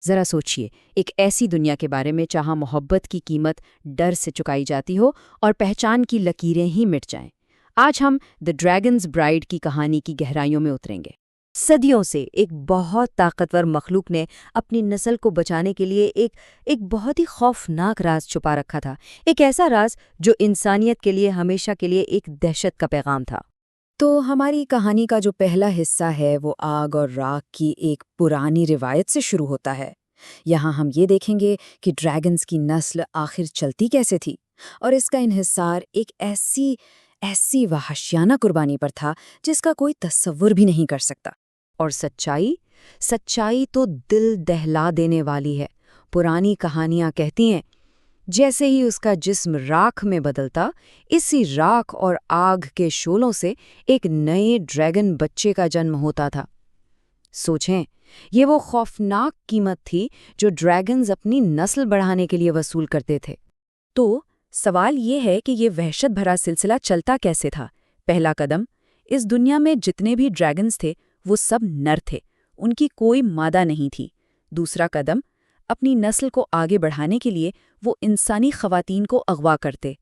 जरा सोचिए, एक ऐसी दुनिया के बारे में जहां मोहब्बत की कीमत डर से चुकाई जाती हो और पहचान की लकीरें ही मिट जाएं। आज हम द ड्रैगन्स ब्राइड की कहानी की गहराइयों में उतरेंगे। सदियों से एक बहुत ताकतवर मखलूक ने अपनी नस्ल को बचाने के लिए एक बहुत ही खौफनाक राज छुपा रखा था। एक ऐसा राज जो इंसानियत के लिए हमेशा के लिए एक दहशत का पैगाम था। तो हमारी कहानी का जो पहला हिस्सा है वो आग और राख की एक पुरानी रिवायत से शुरू होता है। यहाँ हम ये देखेंगे कि ड्रैगन्स की नस्ल आखिर चलती कैसे थी और इसका इन्हिसार एक ऐसी ऐसी वहशियाना कुर्बानी पर था जिसका कोई तस्वुर भी नहीं कर सकता। और सच्चाई सच्चाई तो दिल दहला देने वाली है। पुरानी कहानियाँ कहती हैं, जैसे ही उसका जिस्म राख में बदलता, इसी राख और आग के शोलों से एक नए ड्रैगन बच्चे का जन्म होता था। सोचें, ये वो खौफनाक कीमत थी जो ड्रैगन्स अपनी नस्ल बढ़ाने के लिए वसूल करते थे। तो सवाल ये है कि ये वहशत भरा सिलसिला चलता कैसे था। पहला कदम, इस दुनिया में जितने भी ड्रैगन्स थे वो सब नर थे, उनकी कोई मादा नहीं थी। दूसरा कदम, अपनी नस्ल को आगे बढ़ाने के लिए वो इंसानी ख़वातीन को अगवा करते।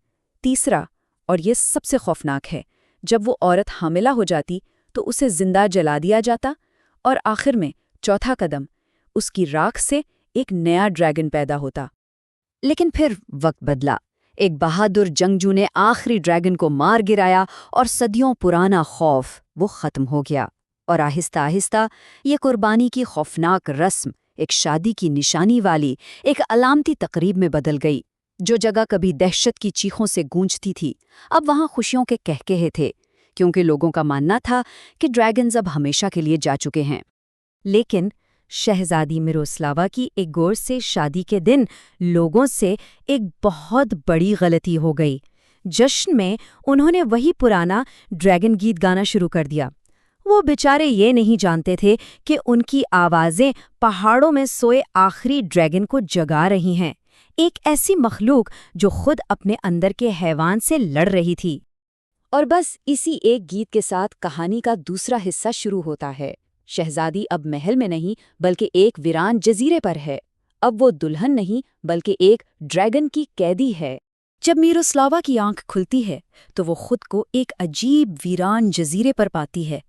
तीसरा, और ये सबसे खौफनाक है, जब वो औरत हामिला हो जाती तो उसे जिंदा जला दिया जाता। और आखिर में चौथा कदम, उसकी राख से एक नया ड्रैगन पैदा होता। लेकिन फिर वक्त बदला। एक बहादुर जंगजू ने आखिरी ड्रैगन को मार गिराया और सदियों पुराना खौफ वो ख़त्म हो गया। और आहिस्ता आहिस्ता ये कुर्बानी की खौफनाक रस्म एक शादी की निशानी वाली एक अलामती तकरीब में बदल गई। जो जगह कभी दहशत की चीखों से गूंजती थी, अब वहां खुशियों के कहकहे थे, क्योंकि लोगों का मानना था कि ड्रैगन्स अब हमेशा के लिए जा चुके हैं। लेकिन शहजादी मिरोस्लावा की एक गौर से शादी के दिन लोगों से एक बहुत बड़ी गलती हो गई। जश्न में उन्होंने वही पुराना ड्रैगन गीत गाना शुरू कर दिया। वो बेचारे ये नहीं जानते थे कि उनकी आवाज़ें पहाड़ों में सोए आखिरी ड्रैगन को जगा रही हैं, एक ऐसी मखलूक जो खुद अपने अंदर के हैवान से लड़ रही थी। और बस इसी एक गीत के साथ कहानी का दूसरा हिस्सा शुरू होता है। शहजादी अब महल में नहीं बल्कि एक वीरान जजीरे पर है। अब वो दुल्हन नहीं बल्कि एक ड्रैगन की कैदी है। जब मिरोस्लावा की आंख खुलती है तो वो खुद को एक अजीब वीरान जजीरे पर पाती है,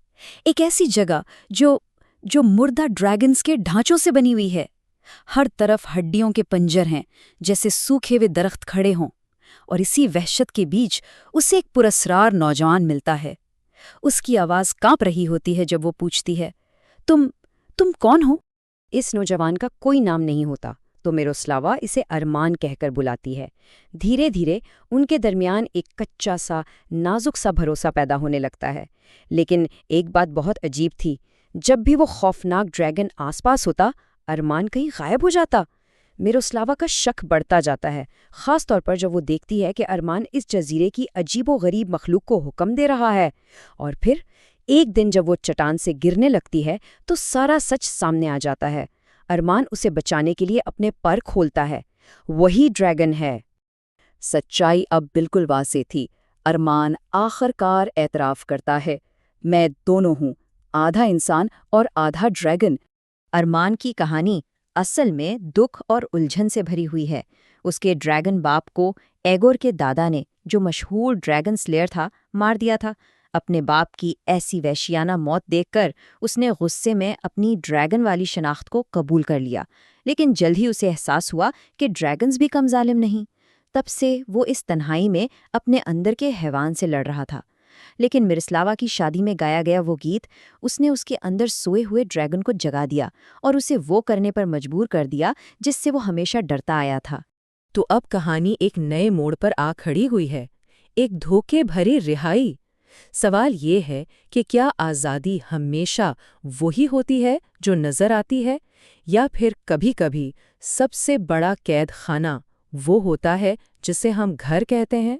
एक ऐसी जगह जो मुर्दा ड्रैगन्स के ढांचों से बनी हुई है। हर तरफ हड्डियों के पंजर हैं, जैसे सूखे हुए दरख्त खड़े हों। और इसी वहशत के बीच उसे एक पुरस्रार नौजवान मिलता है। उसकी आवाज़ कांप रही होती है जब वो पूछती है, तुम कौन हो? इस नौजवान का कोई नाम नहीं होता, तो मिरोस्लावा इसे अरमान कहकर बुलाती है। धीरे धीरे उनके दरमियान एक कच्चा सा नाजुक सा भरोसा पैदा होने लगता है। लेकिन एक बात बहुत अजीब थी, जब भी वो खौफनाक ड्रैगन आसपास होता, अरमान कहीं गायब हो जाता। मिरोस्लावा का शक बढ़ता जाता है, खास तौर पर जब वो देखती है कि अरमान इस जजीरे की अजीबोगरीब मखलूक को हुक्म दे रहा है। और फिर एक दिन जब वो चट्टान से गिरने लगती है तो सारा सच सामने आ जाता है। अरमान उसे बचाने के लिए अपने पर खोलता है। वही ड्रैगन है। सच्चाई अब बिल्कुल वाज़ेह थी। अरमान आखिरकार एतराफ़ करता है, मैं दोनों हूँ, आधा इंसान और आधा ड्रैगन। अरमान की कहानी असल में दुख और उलझन से भरी हुई है। उसके ड्रैगन बाप को एगोर के दादा ने, जो मशहूर ड्रैगन स्लेयर था, मार दिया था। अपने बाप की ऐसी वहशियाना मौत देखकर उसने गुस्से में अपनी ड्रैगन वाली शनाख्त को कबूल कर लिया। लेकिन जल्द ही उसे एहसास हुआ कि ड्रैगन्स भी कम जालिम नहीं। तब से वो इस तन्हाई में अपने अंदर के हैवान से लड़ रहा था। लेकिन मिरोस्लावा की शादी में गाया गया वो गीत, उसने उसके अंदर सोए हुए ड्रैगन को जगा दिया और उसे वो करने पर मजबूर कर दिया जिससे वो हमेशा डरता आया था। तो अब कहानी एक नए मोड़ पर आ खड़ी हुई है, एक धोखे भरी रिहाई। सवाल ये है कि क्या आज़ादी हमेशा वही होती है जो नज़र आती है, या फिर कभी-कभी सबसे बड़ा कैद खाना वो होता है जिसे हम घर कहते हैं?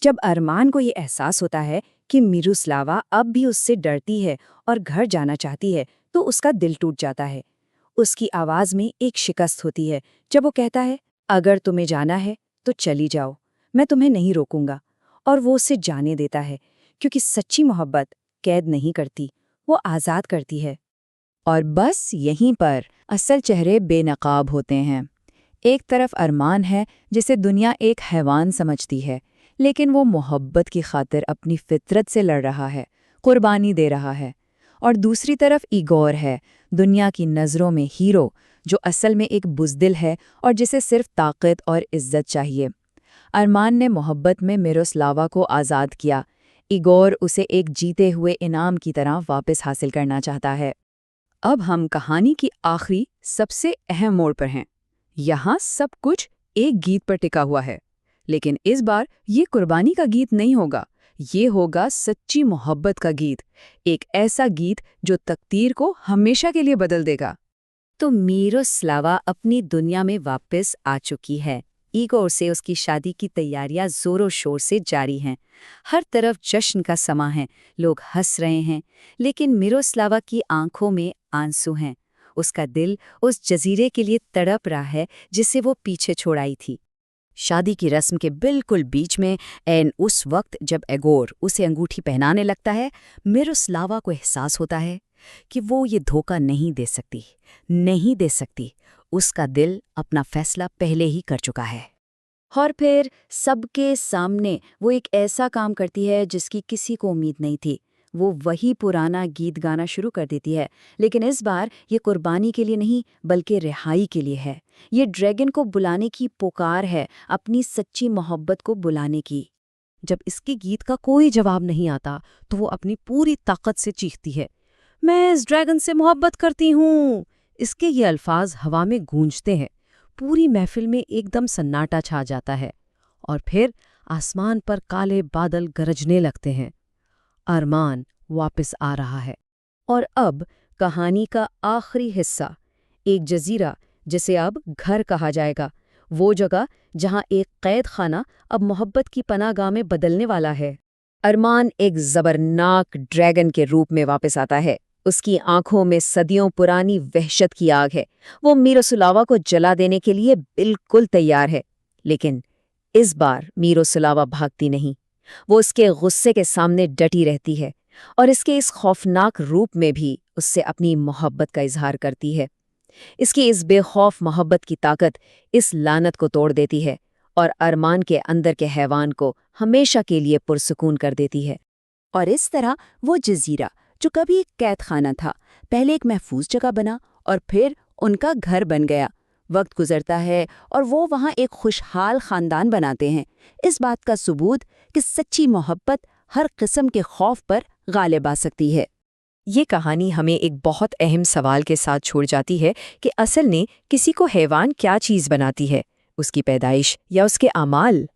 जब अरमान को ये एहसास होता है कि मिरोस्लावा अब भी उससे डरती है और घर जाना चाहती है, तो उसका दिल टूट जाता है। उसकी आवाज़ में एक शिकस्त होती है जब वो कहता है, अगर तुम्हें जाना है तो चली जाओ, मैं तुम्हें नहीं रोकूंगा। और वो उसे जाने देता है, क्योंकि सच्ची मोहब्बत कैद नहीं करती, वो आज़ाद करती है। और बस यहीं पर असल चेहरे बेनकाब होते हैं। एक तरफ अरमान है जिसे दुनिया एक हैवान समझती है, लेकिन वो मोहब्बत की खातिर अपनी फितरत से लड़ रहा है, कुर्बानी दे रहा है। और दूसरी तरफ इगोर है, दुनिया की नज़रों में हीरो, जो असल में एक बुज़दिल है और जिसे सिर्फ ताकत और इज्जत चाहिए। अरमान ने मोहब्बत में मिरोस्लावा को आज़ाद किया, इगोर उसे एक जीते हुए इनाम की तरह वापस हासिल करना चाहता है। अब हम कहानी की आखिरी सबसे अहम मोड़ पर हैं। यहाँ सब कुछ एक गीत पर टिका हुआ है, लेकिन इस बार ये कुर्बानी का गीत नहीं होगा, ये होगा सच्ची मोहब्बत का गीत, एक ऐसा गीत जो तकदीर को हमेशा के लिए बदल देगा। तो मिरोस्लावा अपनी दुनिया में वापस आ चुकी है। इगोर से उसकी शादी की तैयारियां जोरों शोर से जारी हैं। हर तरफ जश्न का समा है, लोग हंस रहे हैं, लेकिन मिरोस्लावा की आंखों में आंसू हैं। उसका दिल उस जजीरे के लिए तड़प रहा है जिसे वो पीछे छोड़ आई थी। शादी की रस्म के बिल्कुल बीच में, एन उस वक्त जब इगोर उसे अंगूठी पहनाने लगता है, मिरोस्लावा को एहसास होता है कि वो ये धोखा नहीं दे सकती। उसका दिल अपना फैसला पहले ही कर चुका है। और फिर सबके सामने वो एक ऐसा काम करती है जिसकी किसी को उम्मीद नहीं थी। वो वही पुराना गीत गाना शुरू कर देती है, लेकिन इस बार ये कुर्बानी के लिए नहीं बल्कि रिहाई के लिए है। ये ड्रैगन को बुलाने की पुकार है, अपनी सच्ची मोहब्बत को बुलाने की। जब इसके गीत का कोई जवाब नहीं आता तो वो अपनी पूरी ताकत से चीखती है, मैं इस ड्रैगन से मोहब्बत करती हूँ। इसके ये अल्फाज हवा में गूंजते हैं, पूरी महफिल में एकदम सन्नाटा छा जाता है और फिर आसमान पर काले बादल गरजने लगते हैं। अरमान वापस आ रहा है। और अब कहानी का आखिरी हिस्सा, एक जजीरा जिसे अब घर कहा जाएगा, वो जगह जहां एक कैद खाना अब मोहब्बत की पनाहगाह में बदलने वाला है। अरमान एक जबरनाक ड्रैगन के रूप में वापस आता है। उसकी आंखों में सदियों पुरानी वहशत की आग है। वो मिरोस्लावा को जला देने के लिए बिल्कुल तैयार है, लेकिन इस बार मिरोस्लावा भागती नहीं। वो उसके गुस्से के सामने डटी रहती है और इसके इस खौफनाक रूप में भी उससे अपनी मोहब्बत का इजहार करती है। इसकी इस बेखौफ मोहब्बत की ताकत इस लानत को तोड़ देती है और अरमान के अंदर के हैवान को हमेशा के लिए पुरसुकून कर देती है। और इस तरह वो जजीरा, जो कभी एक कैद खाना था, पहले एक महफूज जगह बना और फिर उनका घर बन गया। वक्त गुजरता है और वो वहाँ एक खुशहाल खानदान बनाते हैं। इस बात का सबूत कि सच्ची मोहब्बत हर किस्म के खौफ पर गालिब आ सकती है। ये कहानी हमें एक बहुत अहम सवाल के साथ छोड़ जाती है कि असल में किसी को हैवान क्या चीज़ बनाती है, उसकी पैदाइश या उसके अमाल।